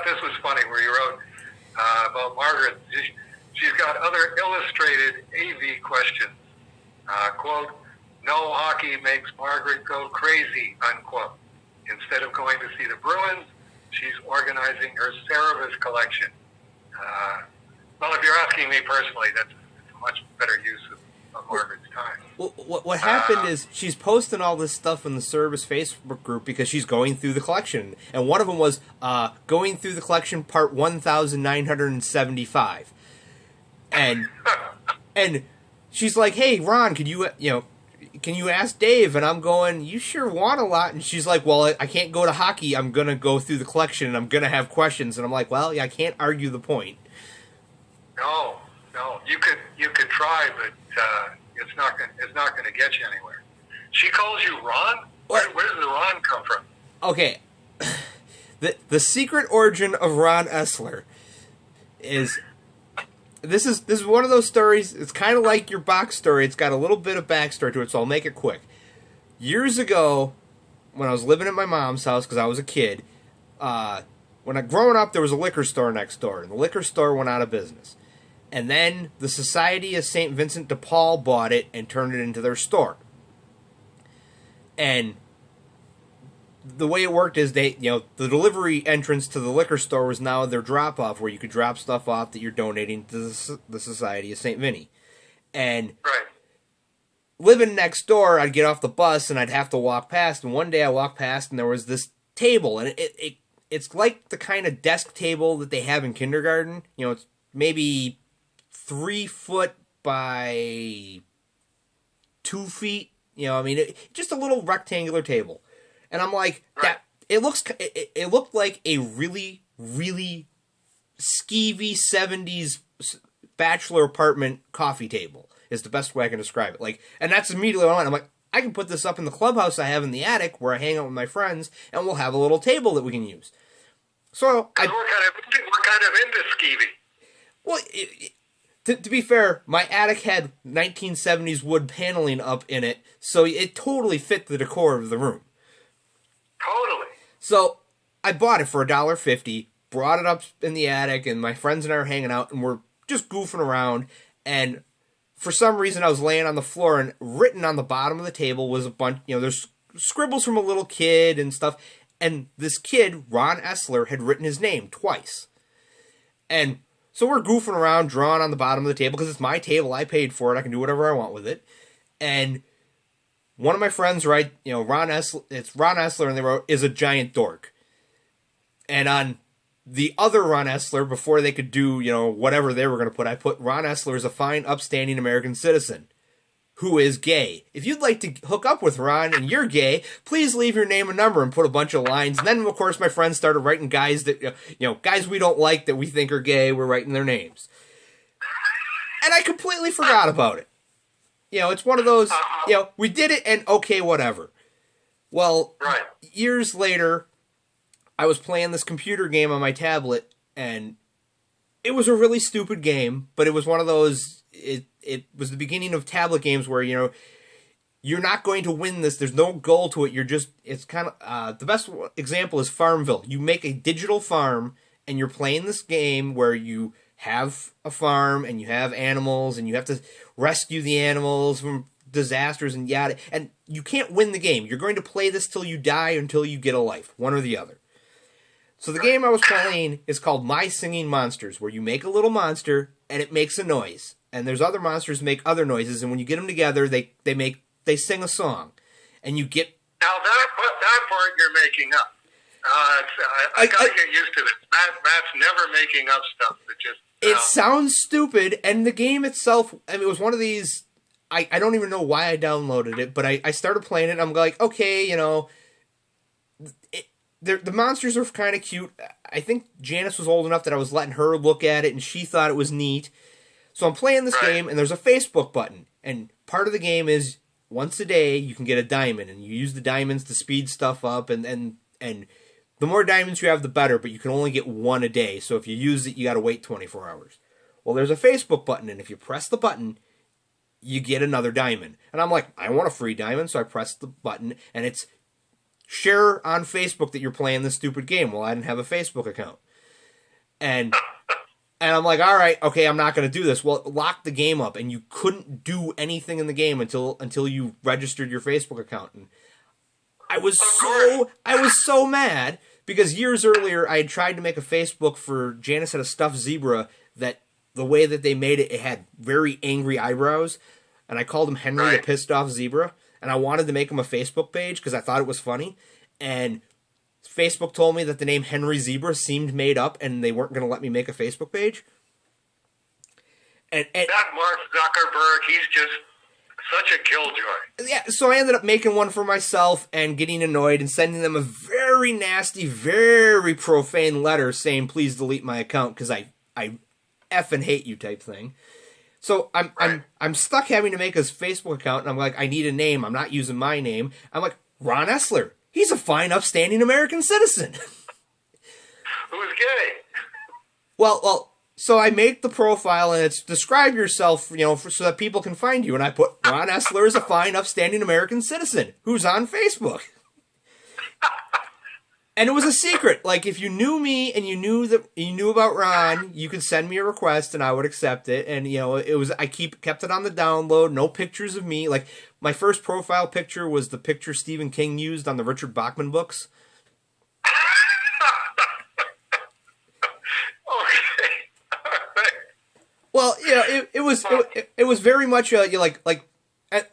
this was funny where you wrote about Margaret. She's got other illustrated AV questions. Quote, no hockey makes Margaret go crazy, unquote. Instead of going to see the Bruins, she's organizing her Cerebus collection. Well, if you're asking me personally, that's a much better use of Margaret's time. Well, what happened is she's posting all this stuff in the Cerebus Facebook group because she's going through the collection. And one of them was going through the collection part 1975. And she's like, hey, Ron, can you ask Dave? And I'm going, you sure want a lot. And she's like, well, I can't go to hockey. I'm going to go through the collection, and I'm going to have questions. And I'm like, well, yeah, I can't argue the point. No. You could try, but it's not going to get you anywhere. She calls you Ron? Where does the Ron come from? Okay. The secret origin of Ron Essler is... This is one of those stories. It's kind of like your box story. It's got a little bit of backstory to it, so I'll make it quick. Years ago, when I was living at my mom's house because I was a kid, growing up, there was a liquor store next door, and the liquor store went out of business. And then the Society of St. Vincent de Paul bought it and turned it into their store. And the way it worked is the delivery entrance to the liquor store was now their drop-off, where you could drop stuff off that you're donating to the Society of St. Vinny. And living next door, I'd get off the bus and I'd have to walk past. And one day I walked past and there was this table, and it's like the kind of desk table that they have in kindergarten. It's maybe 3 foot by 2 feet. Just a little rectangular table. And I'm like, that it looked like a really, really skeevy 70s bachelor apartment coffee table is the best way I can describe it. And that's immediately what I went. I'm like, I can put this up in the clubhouse I have in the attic where I hang out with my friends, and we'll have a little table that we can use. So we're kind of into skeevy. Well, to be fair, my attic had 1970s wood paneling up in it, so it totally fit the decor of the room. Totally. So I bought it for $1.50, brought it up in the attic, and my friends and I are hanging out, and we're just goofing around. And for some reason, I was laying on the floor, and written on the bottom of the table was a bunch, there's scribbles from a little kid and stuff. And this kid, Ron Essler, had written his name twice. And so we're goofing around, drawing on the bottom of the table, because it's my table, I paid for it, I can do whatever I want with it. And one of my friends write, Ron Essler, and they wrote, is a giant dork. And on the other Ron Essler, before they could do, whatever they were going to put, I put Ron Essler is a fine, upstanding American citizen who is gay. If you'd like to hook up with Ron and you're gay, please leave your name and number and put a bunch of lines. And then, of course, my friends started writing guys that, guys we don't like that we think are gay, we're writing their names. And I completely forgot about it. It's one of those, we did it and okay, whatever. Well, years later, I was playing this computer game on my tablet, and it was a really stupid game, but it was one of those, it was the beginning of tablet games where, you're not going to win this, there's no goal to it, it's kind of, the best example is Farmville. You make a digital farm, and you're playing this game where you have a farm, and you have animals, and you have to rescue the animals from disasters and yada. And you can't win the game. You're going to play this till you die, until you get a life, one or the other. So the game I was playing is called My Singing Monsters, where you make a little monster, and it makes a noise. And there's other monsters make other noises, and when you get them together, they sing a song. And you get... Now that part you're making up. I gotta get used to this. Matt's never making up stuff. It sounds stupid, and the game itself, it was one of these, I don't even know why I downloaded it, but I started playing it, and I'm like, okay, the monsters are kind of cute. I think Janice was old enough that I was letting her look at it, and she thought it was neat. So I'm playing this game, and there's a Facebook button, and part of the game is, once a day, you can get a diamond, and you use the diamonds to speed stuff up, and the more diamonds you have, the better, but you can only get one a day, so if you use it, you gotta wait 24 hours. Well, there's a Facebook button, and if you press the button, you get another diamond. And I'm like, I want a free diamond, so I press the button, and it's share on Facebook that you're playing this stupid game. Well, I didn't have a Facebook account. And I'm like, all right, okay, I'm not going to do this. Well, it locked the game up, and you couldn't do anything in the game until you registered your Facebook account. And I was so mad because years earlier I had tried to make a Facebook for Janice had a stuffed zebra that the way that they made it, it had very angry eyebrows, and I called him Henry the Pissed Off Zebra, and I wanted to make him a Facebook page because I thought it was funny, and Facebook told me that the name Henry Zebra seemed made up, and they weren't going to let me make a Facebook page. And that Mark Zuckerberg, he's just such a killjoy. Yeah, so I ended up making one for myself and getting annoyed and sending them a very nasty, very profane letter saying, please delete my account because I effing hate you type thing. So I'm stuck having to make a Facebook account, and I'm like, I need a name. I'm not using my name. I'm like, Ron Essler. He's a fine, upstanding American citizen. Who's gay? Well, so I make the profile, and it's describe yourself, so that people can find you. And I put Ron Essler is a fine, upstanding American citizen who's on Facebook. And it was a secret. Like, if you knew me and you knew about Ron, you could send me a request and I would accept it. And I kept it on the download. No pictures of me. Like, my first profile picture was the picture Stephen King used on the Richard Bachman books. Well, it was very much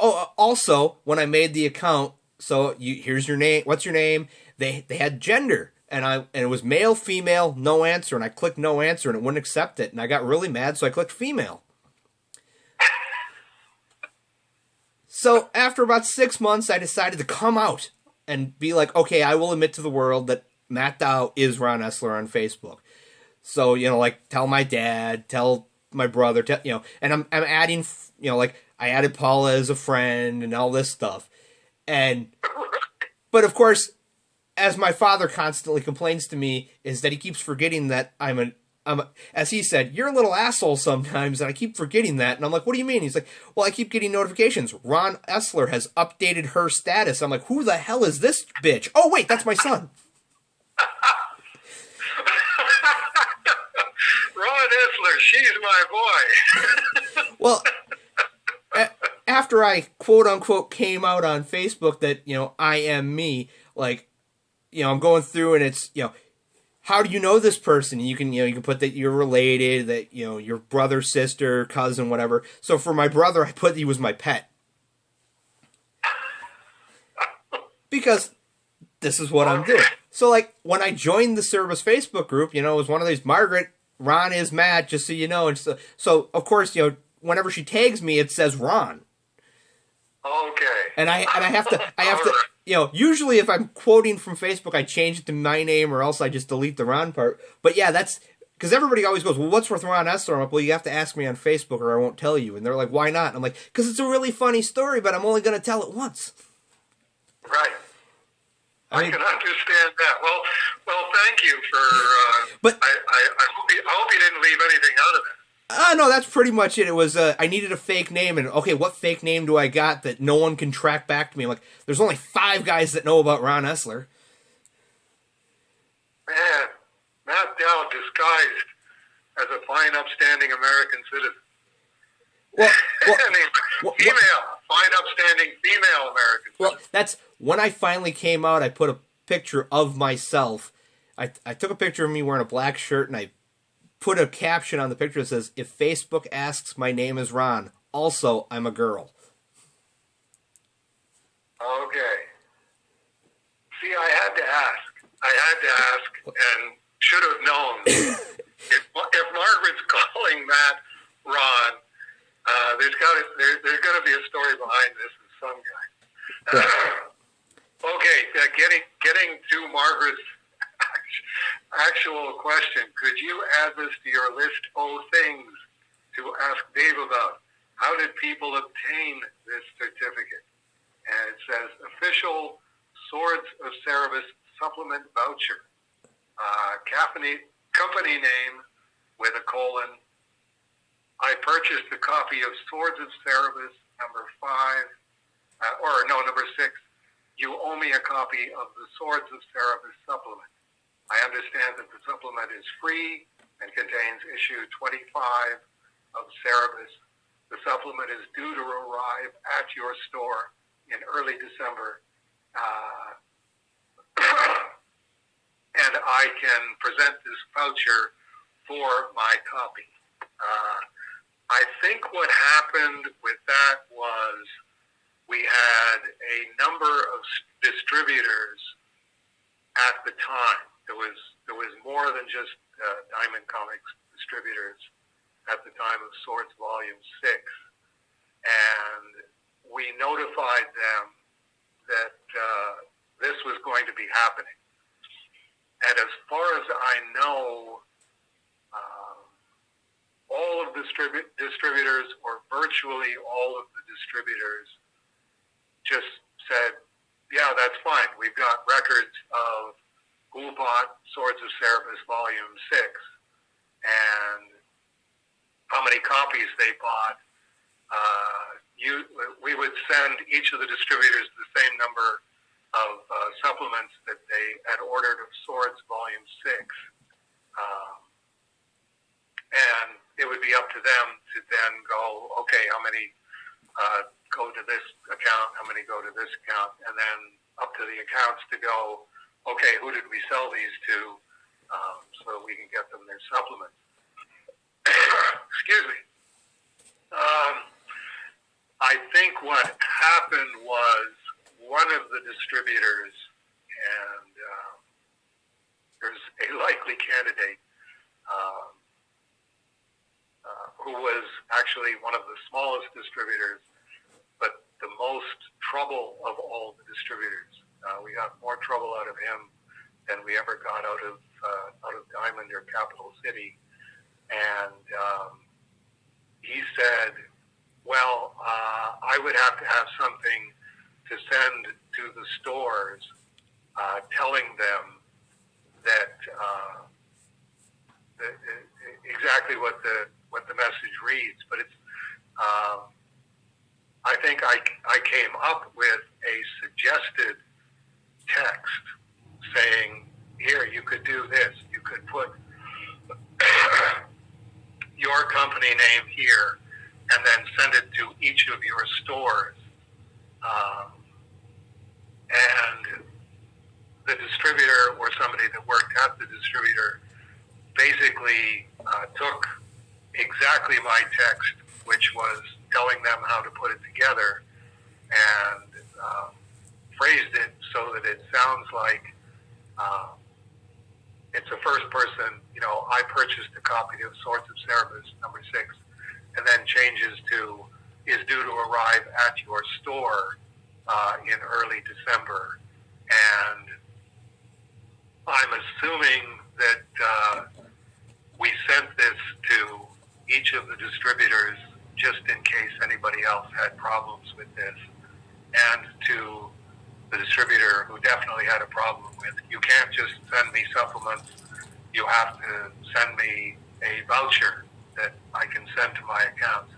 also when I made the account. So here's your name. What's your name? They had gender, and it was male, female, no answer, and I clicked no answer, and it wouldn't accept it, and I got really mad, so I clicked female. So after about 6 months, I decided to come out and be like, okay, I will admit to the world that Matt Dow is Ron Essler on Facebook. So tell my dad, tell my brother, and I'm adding, I added Paula as a friend and all this stuff, but of course, as my father constantly complains to me, is that he keeps forgetting that I'm as he said, you're a little asshole sometimes, and I keep forgetting that, and I'm like, what do you mean? He's like, well, I keep getting notifications. Ron Essler has updated her status. I'm like, who the hell is this bitch? Oh wait, that's my son. Ron Essler, she's my boy. Well, after I quote unquote came out on Facebook that I am me, I'm going through and it's how do you know this person? You can put that you're related, that your brother, sister, cousin, whatever. So for my brother, I put he was my pet because this is what I'm doing. So when I joined the Cerebus Facebook group, it was one of these Margaret. Ron is Matt, just so you know. And so of course, whenever she tags me, it says Ron. Okay. And I have to, usually if I'm quoting from Facebook, I change it to my name or else I just delete the Ron part. But yeah, that's because everybody always goes, well, what's with Ron Essler? I'm like, well, you have to ask me on Facebook or I won't tell you. And they're like, why not? And I'm like, because it's a really funny story, but I'm only going to tell it once. Right. I can understand that. Well, thank you for. But I hope you didn't leave anything out of it. No, that's pretty much it. It was I needed a fake name, and okay, what fake name do I got that no one can track back to me? I'm like, there's only 5 guys that know about Ron Essler. Man, Matt Dow disguised as a fine, upstanding American citizen. Well, fine, upstanding female American citizen. Well, that's when I finally came out. I put a picture of myself. I took a picture of me wearing a black shirt, and I put a caption on the picture that says, if Facebook asks, my name is Ron. Also, I'm a girl. Okay. See, I had to ask, and should have known. if Margaret's calling Matt Ron, there's got to be a story behind this in some guy. Okay, getting to Margaret's actual question, could you add this to your list of things to ask Dave about? How did people obtain this certificate? And it says, official Swords of Cerebus supplement voucher. Company name with a colon. I purchased a copy of Swords of Cerebus number 6. You owe me a copy of the Swords of Cerebus supplement. I understand that the supplement is free and contains issue 25 of Cerebus. The supplement is due to arrive at your store in early December, and I can present this voucher for my copy. I think what happened with that was we had a number of distributors at the time. There was more than just Diamond Comics distributors at the time of Swords Volume 6. And we notified them that this was going to be happening. And as far as I know, all of the distributors, or virtually all of the distributors, just said, yeah, that's fine. We've got records of who bought Swords of Cerebus Volume 6 and how many copies they bought. We would send each of the distributors the same number of supplements that they had ordered of Swords Volume 6. And it would be up to them to then go, okay, how many go to this account, how many go to this account, and then up to the accounts to go, okay, who did we sell these to, so that we can get them their supplements. Excuse me. I think what happened was one of the distributors, and there's a likely candidate, who was actually one of the smallest distributors, but the most trouble of all the distributors. We got more trouble out of him than we ever got out of Diamond or Capital City. And he said, well, I would have to have something to send to the stores telling them that exactly what the message reads. But it's I think I came up with a suggested text saying, here, you could do this. You could put your company name here and then send it to each of your stores. And the distributor or somebody that worked at the distributor basically took exactly my text, which was telling them how to put it together, and phrased it so that it sounds like it's a first person, I purchased a copy of Swords of Cerebus number 6, and then changes to, is due to arrive at your store in early December. And I'm assuming that we sent this to each of the distributors just in case anybody else had problems with this, and to the distributor who definitely had a problem with, you can't just send me supplements, you have to send me a voucher that I can send to my account.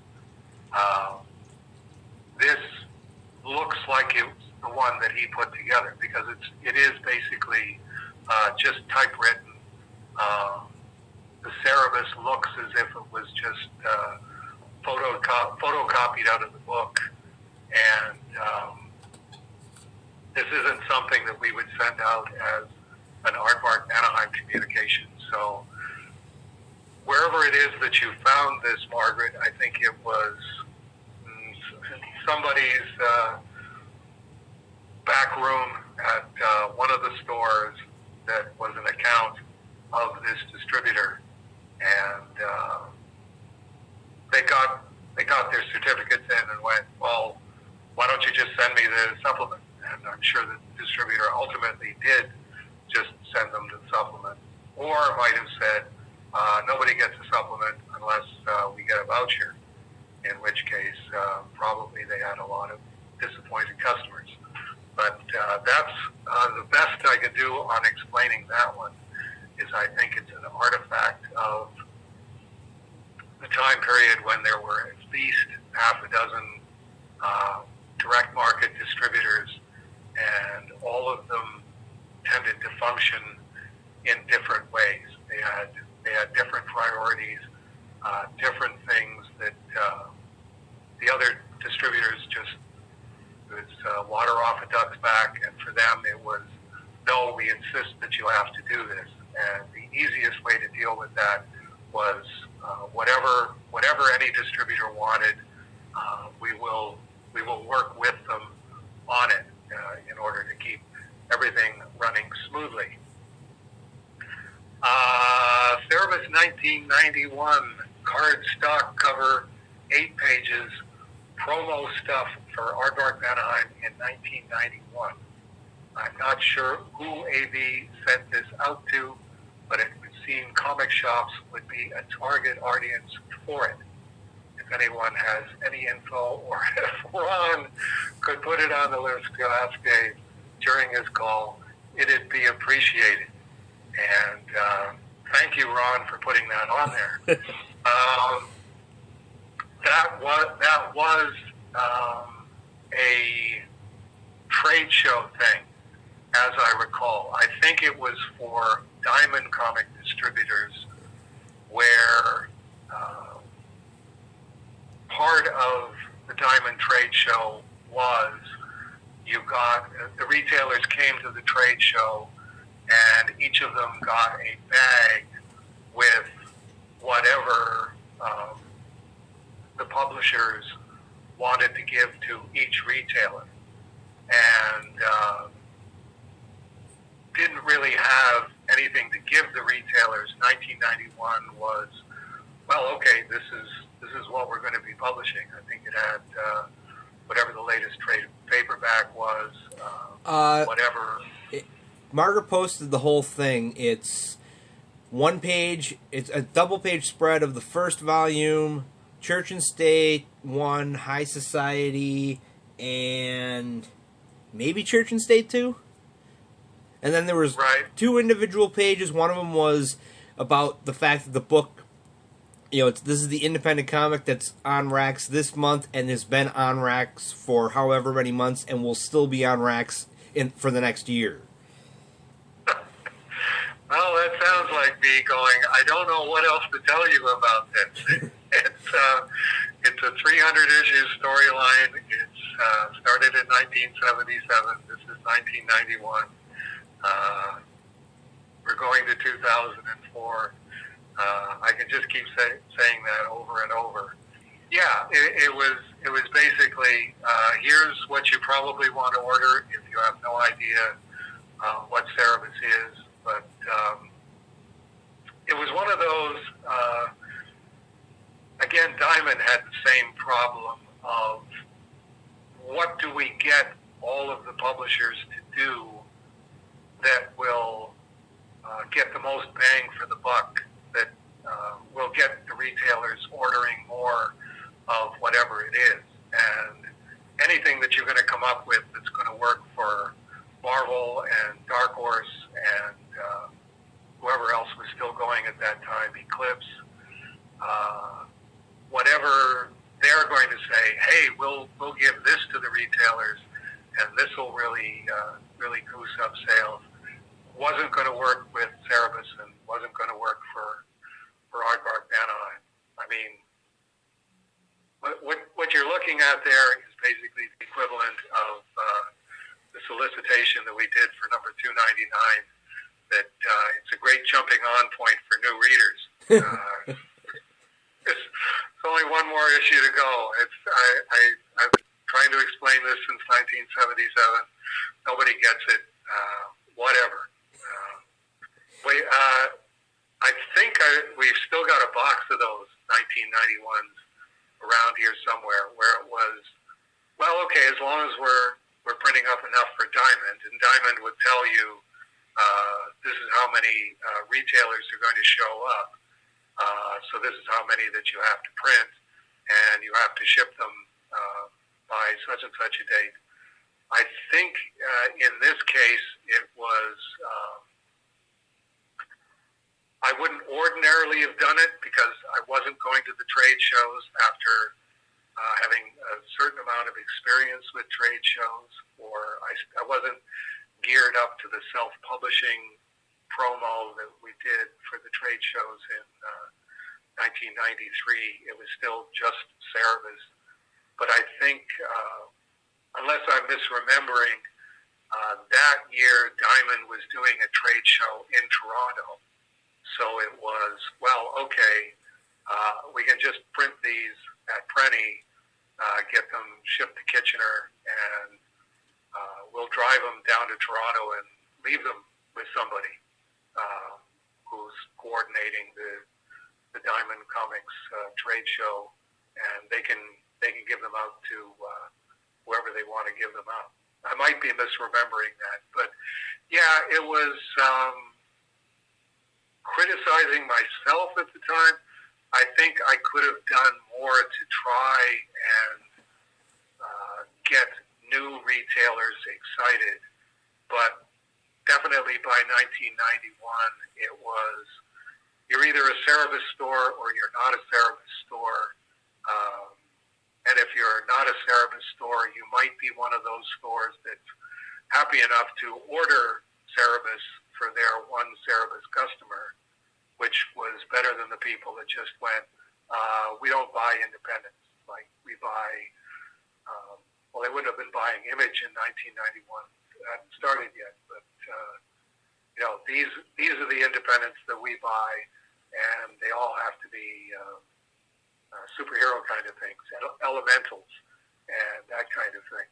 This looks like it's the one that he put together, because it is basically just typewritten. The Cerebus looks as if it was just photocopied out of the book, and this isn't something that we would send out as an Aardvark Anaheim communication. So wherever it is that you found this, Margaret, I think it was somebody's back room at one of the stores that was an account of this distributor, and they got their certificates in and went, well, why don't you just send me the supplement? And I'm sure the distributor ultimately did just send them the supplement, or might have said, nobody gets a supplement unless we get a voucher, in which case probably they had a lot of disappointed customers. But that's the best I could do on explaining that one, is I think it's an artifact of the time period when there were at least half a dozen direct market distributors, and all of them tended to function in different ways. They had different different things that the other distributors just, it was water off a duck's back, and for them it was, no, we insist that you have to do this. And the easiest way to deal with that was whatever any distributor wanted, we will work with them on it in order to keep everything running smoothly. Cerebus 1991, cardstock cover, 8 pages, promo stuff for Aardvark Anaheim in 1991. I'm not sure who AV sent this out to, but it would seem comic shops would be a target audience for it. If anyone has any info, or if Ron could put it on the list to ask Dave during his call, it'd be appreciated. And thank you, Ron, for putting that on there. That was a trade show thing, as I recall. I think it was for Diamond Comic Distributors, where part of the Diamond trade show was you got, the retailers came to the trade show and each of them got a bag with whatever the publishers wanted to give to each retailer. And didn't really have anything to give the retailers. 1991 was, well, okay, this is what we're going to be publishing. I think it had whatever the latest trade paperback was, whatever. Margaret posted the whole thing. It's one page. It's a double-page spread of the first volume, Church and State 1, High Society, and maybe Church and State 2. And then there was 2 individual pages. One of them was about the fact that the book, this is the independent comic that's on racks this month and has been on racks for however many months and will still be on racks for the next year. Well, that sounds like me going, I don't know what else to tell you about this. It's a 300-issue storyline. It's started in 1977. This is 1991. We're going to 2004. I can just keep saying that over and over. Yeah, it was basically, here's what you probably want to order if you have no idea what Cerebus is. But it was one of those, again, Diamond had the same problem of what do we get all of the publishers to do that will get the most bang for the buck, that will get the retailers ordering more of whatever it is. And anything that you're going to come up with that's going to work for Marvel and Dark Horse and whoever else was still going at that time, Eclipse, whatever they're going to say, hey, we'll give this to the retailers and this will really goose up sales, wasn't going to work with Cerebus and wasn't going to work for Aardvark Anaheim. I mean, what you're looking at there is basically the equivalent of the solicitation that we did for number 299, that it's a great jumping on point for new readers. It's only one more issue to go. I've been trying to explain this since 1977. Nobody gets it. Whatever. I think we've still got a box of those 1991s around here somewhere where it was, well, okay, as long as we're printing up enough for Diamond, and Diamond would tell you this is how many retailers are going to show up, so this is how many that you have to print, and you have to ship them by such and such a date. I think in this case it was, I wouldn't ordinarily have done it because I wasn't going to the trade shows after having a certain amount of experience with trade shows, or I wasn't geared up to the self-publishing promo that we did for the trade shows in 1993, it was still just Cerebus. But I think, unless I'm misremembering, that year Diamond was doing a trade show in Toronto. So it was, well, okay, we can just print these at Prenny, get them shipped to Kitchener, and we'll drive them down to Toronto and leave them with somebody who's coordinating the Diamond Comics trade show, and they can give them out to whoever they want to give them out. I might be misremembering that, but yeah, it was criticizing myself at the time. I think I could have done more to try and get new retailers excited, but definitely by 1991, it was, you're either a Cerebus store or you're not a Cerebus store. And if you're not a Cerebus store, you might be one of those stores that's happy enough to order Cerebus for their one Cerebus customer, which was better than the people that just went, we don't buy independents. Like, we buy, well, they wouldn't have been buying Image in 1991. It hadn't started yet, but, you know, these are the independents that we buy, and they all have to be superhero kind of things, elementals, and that kind of thing.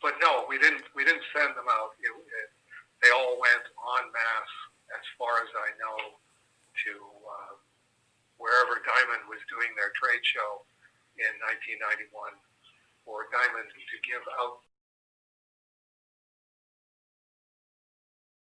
But no, we didn't send them out. They all went en masse, as far as I know, to wherever Diamond was doing their trade show in 1991, for Diamond to give out